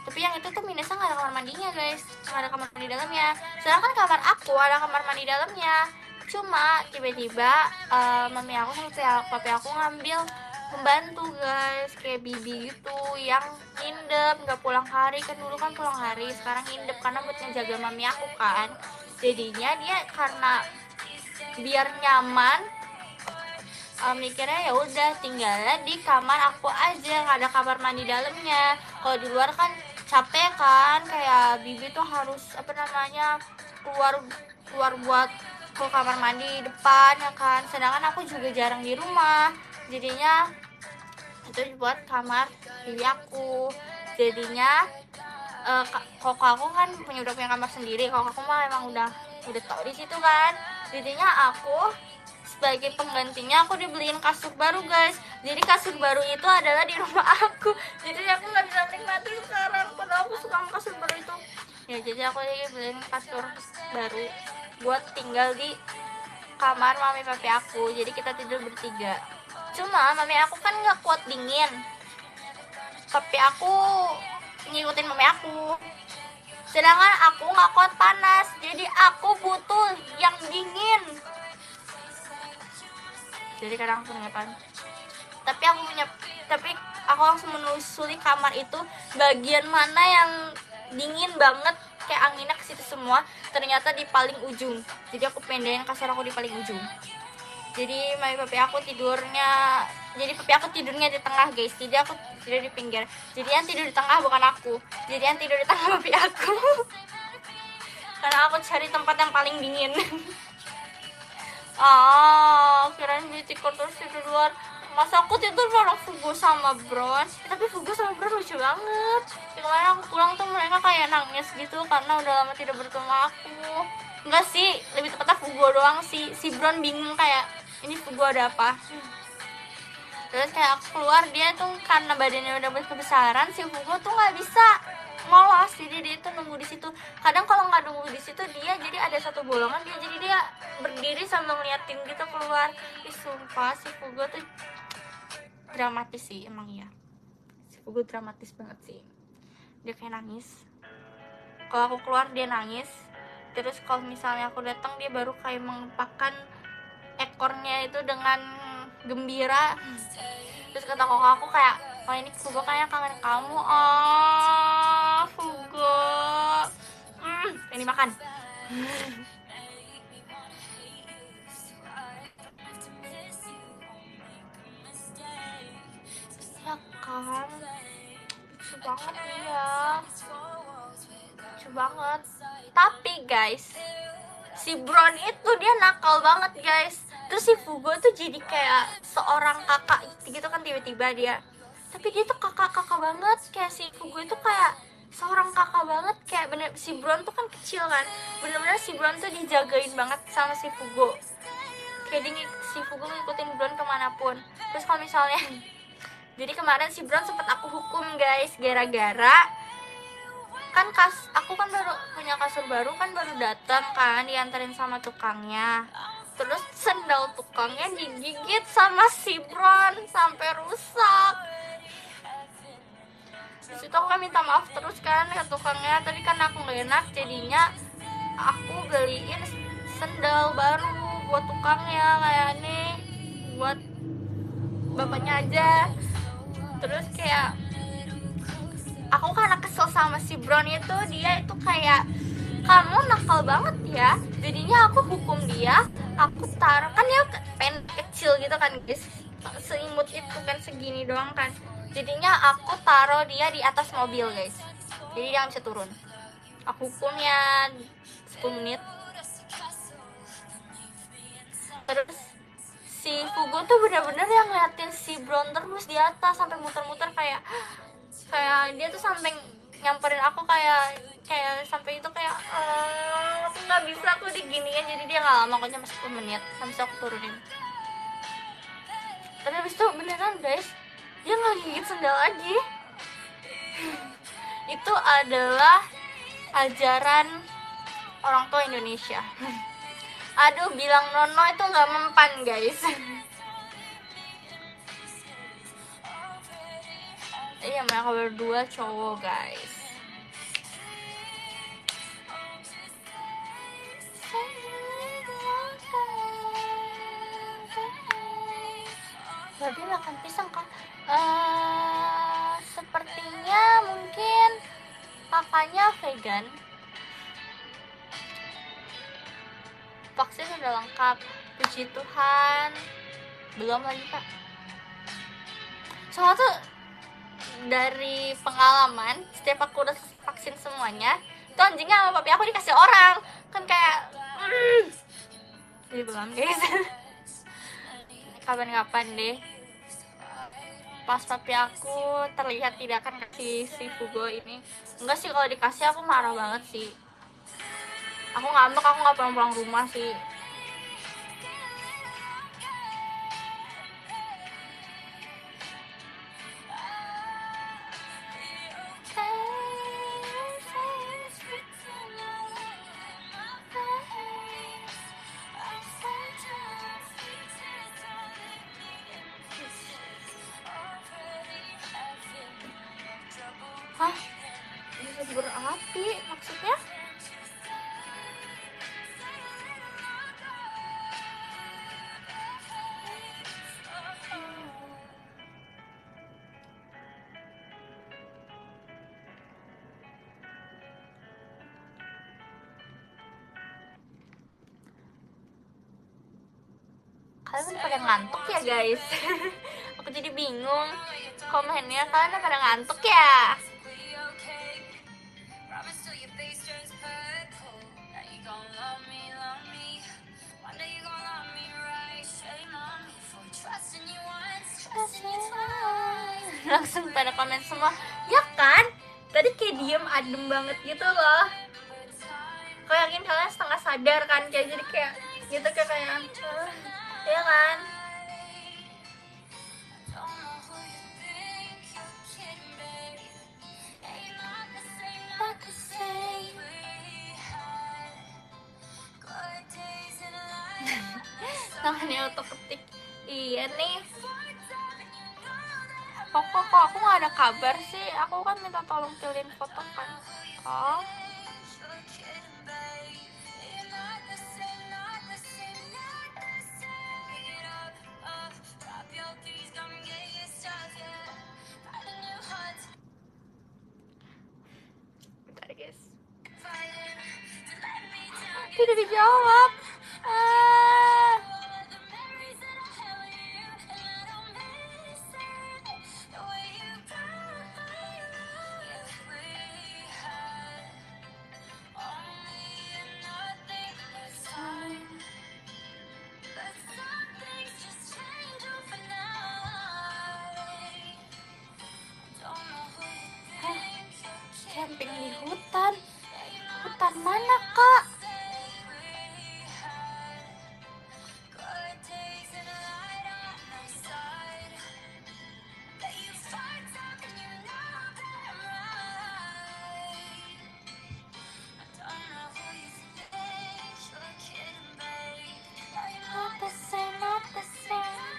Tapi yang itu tuh minusnya nggak ada kamar mandinya guys, nggak ada kamar mandi dalamnya. Sedangkan kamar aku ada kamar mandi dalamnya. Cuma tiba-tiba mami aku sama papi aku ngambil pembantu guys, kayak bibi gitu yang nginep nggak pulang hari. Kan dulu kan pulang hari, sekarang nginep karena buat ngejaga mami aku kan. Jadinya dia karena biar nyaman, mikirnya ya udah tinggalnya di kamar aku aja, nggak ada kamar mandi dalamnya. Kalau di luar kan capek kan, kayak bibi tuh harus apa namanya keluar buat ke kamar mandi depan ya kan. Sedangkan aku juga jarang di rumah, jadinya itu buat kamar bibi aku. Jadinya koko aku kan udah punya kamar sendiri. Koko aku mah emang udah tau di situ kan. Jadinya aku sebagai penggantinya aku dibeliin kasur baru guys. Jadi kasur baru itu adalah di rumah aku. Jadi aku nggak bisa menikmati sekarang, padahal aku suka sama kasur baru itu. Ya jadi aku dibeliin kasur baru buat tinggal di kamar mami papi aku. Jadi kita tidur bertiga. Cuma mami aku kan nggak kuat dingin, papi aku ngikutin mami aku. Sedangkan aku nggak kuat panas, jadi aku butuh yang dingin. Jadi kadang aku kan, tapi aku langsung menelusuri kamar itu bagian mana yang dingin banget, kayak anginnya ke situ semua. Ternyata di paling ujung. Jadi aku pindahin kasur aku di paling ujung. Jadi mami papi aku tidurnya, jadi papi aku tidurnya di tengah guys. Jadi aku tidur di pinggir. Jadi yang tidur di tengah bukan aku. Jadi yang tidur di tengah papi aku. Karena aku cari tempat yang paling dingin. Kirain beauty terus tidur luar. Masa aku tidur bareng Fugo sama Bron. Tapi Fugo sama Bron lucu banget. Kemarin aku pulang tuh mereka kayak nangis gitu karena udah lama tidak bertemu aku. Enggak sih, lebih tepatnya Fugo doang sih. Si Bron bingung kayak, ini Fugo ada apa? Terus kayak aku keluar, dia tuh karena badannya udah kebesaran, si Fugo tuh nggak bisa ngolos. Jadi dia tuh nunggu di situ. Kadang kalau nggak nunggu di situ dia jadi ada satu bolongan, dia berdiri sambil ngeliatin gitu keluar. Ih sumpah si Fugo tuh dramatis sih emang ya. Si Fugo dramatis banget sih. Dia kayak nangis. Kalau aku keluar dia nangis. Terus kalau misalnya aku datang dia baru kayak mengepakkan ekornya itu dengan gembira. Terus kata kakak aku kayak, oh ini Fugo kayaknya kangen kamu. Oh Fugo. Ini makan. Ya kan, lucu banget dia, lucu banget. Tapi guys, si Bron itu dia nakal banget guys. Terus si Fugo tuh jadi kayak seorang kakak gitu kan tiba-tiba dia. Tapi dia tuh kakak-kakak banget, kayak si Fugo itu kayak seorang kakak banget. Kayak bener, si Bron tuh kan kecil kan, bener-bener si Bron tuh dijagain banget sama si Fugo. Kayak dia, si Fugo ngikutin Bron kemanapun. Terus kalau misalnya jadi kemarin si Bron sempet aku hukum guys, gara-gara kan aku kan baru punya kasur baru kan, baru datang kan, diantarin sama tukangnya. Terus sendal tukangnya digigit sama si Bron sampai rusak. Terus itu aku kan minta maaf terus kan ke tukangnya. Tadi kan aku gak enak, jadinya aku beliin sendal baru buat tukangnya, kayak nih buat bapaknya aja. Terus kayak aku karena kesel sama si Bron itu, dia itu kayak, kamu nakal banget ya. Jadinya aku hukum dia, aku taruh, kan dia kecil gitu kan guys, seimut itu kan, segini doang kan. Jadinya aku taruh dia di atas mobil guys, jadi dia gak bisa turun. Aku hukumnya 10 menit. Terus si Fugo tuh bener-bener yang ngeliatin si Bron terus di atas sampai muter-muter, kayak dia tuh sampai nyamperin aku, kayak sampai itu kayak aku nggak bisa, aku diginiin. Jadi dia nggak lama kok, cuma 10 menit sampai aku turunin. Tapi habis itu beneran guys, dia nggak gigit sendal lagi. Itu adalah ajaran orang tua Indonesia. Aduh, bilang nono itu nggak mempan guys. Iya, mereka berdua cowok guys. Babi makan pisang kan? Sepertinya mungkin kakaknya vegan. Vaksin udah lengkap, puji Tuhan. Belum lagi kak. Soalnya tuh dari pengalaman, setiap aku udah vaksin semuanya, itu anjingnya sama papi aku dikasih orang. Kan kayak jadi belum guys. Kapan-kapan deh, pas papi aku terlihat tidak akan kasih si Fugo ini. Enggak sih, kalau dikasih aku marah banget sih. Aku ngambek, aku gak pulang-pulang rumah sih. Hah? Bisa berapi maksudnya? Kalian pada ngantuk ya guys? Aku jadi bingung komennya, kalian pada ngantuk ya? Langsung pada komen semua, ya kan? Tadi kayak diem adem banget gitu loh. Aku yakin kalian setengah sadar kan, kayak jadi kayak gitu, kayak ya kan? tangannya otak-atik. Iya nih. Kok aku nggak ada kabar sih? Aku kan minta tolong pilih foto kan. Oh. Bentar guys. Tidak dijawab. Camping di hutan. Hutan mana, Kak? Not the same.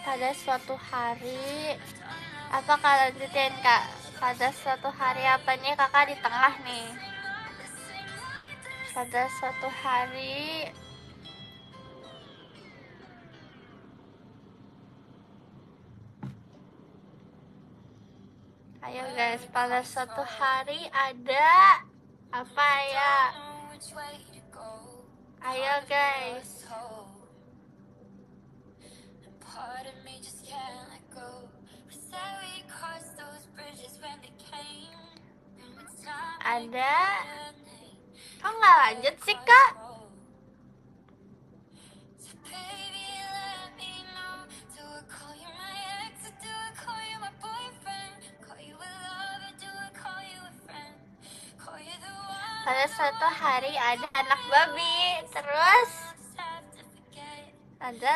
Pada suatu hari, apa kalian ceritain Kak? Pada suatu hari apa nih, Kakak di tengah nih. Pada suatu hari ayo guys, pada suatu hari ada apa ya? Ayo guys. Ada. Kok nggak lanjut sih Kak? Pada suatu hari ada anak babi, terus ada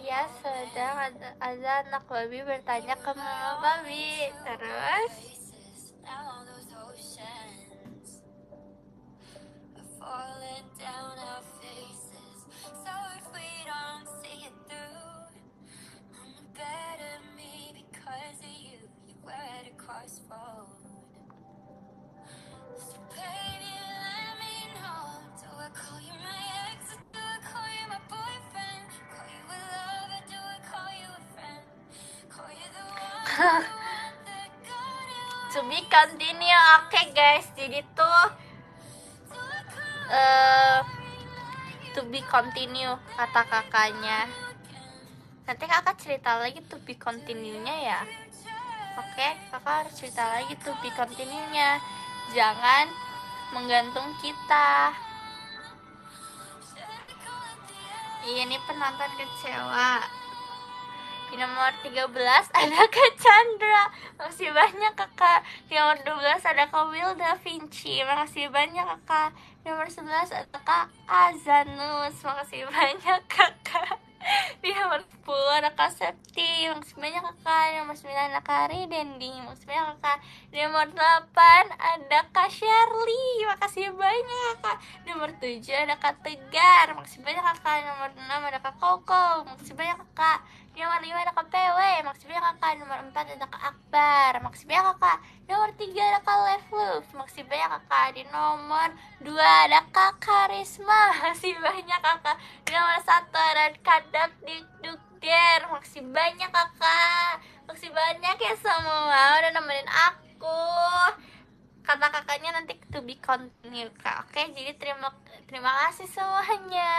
dia sedang ada anak babi bertanya ke mama babi, terus to be continue. Oke guys, jadi tuh to be continue kata kakaknya. Nanti kakak cerita lagi to be continue-nya ya. Oke, kakak harus cerita lagi to be continue-nya. Jangan menggantung kita. Iya nih penonton kecewa. Di nomor 13 ada Kak Chandra. Makasih banyak kakak. Di nomor 12 ada Kak Will Da Vinci. Makasih banyak kakak. Di nomor 11 ada Kak Azanus. Makasih banyak kakak. Di nomor 10 ada Kak Septi. Makasih banyak kakak. Di nomor 9 ada Kak Ridendi. Makasih banyak kakak. Di nomor 8 ada Kak Shirley. Makasih banyak kakak. Di nomor 7 ada Kak Tegar. Makasih banyak kakak. Di nomor 6 ada Kak Koko. Makasih banyak kakak. Di nomor 5 ada Kak PW. Makasih banyak kakak. Nomor 4 ada Kak Akbar. Makasih banyak kakak. Di nomor 3 ada Kak Levluf. Makasih banyak kakak. Di nomor 2 ada Kak Karisma. Makasih banyak kakak. Di nomor 1 ada Kak Dakdikduk Der. Makasih banyak kakak. Makasih banyak ya semua udah nemenin aku. Kata kakaknya nanti to be continue kak. Oke, jadi terima kasih semuanya.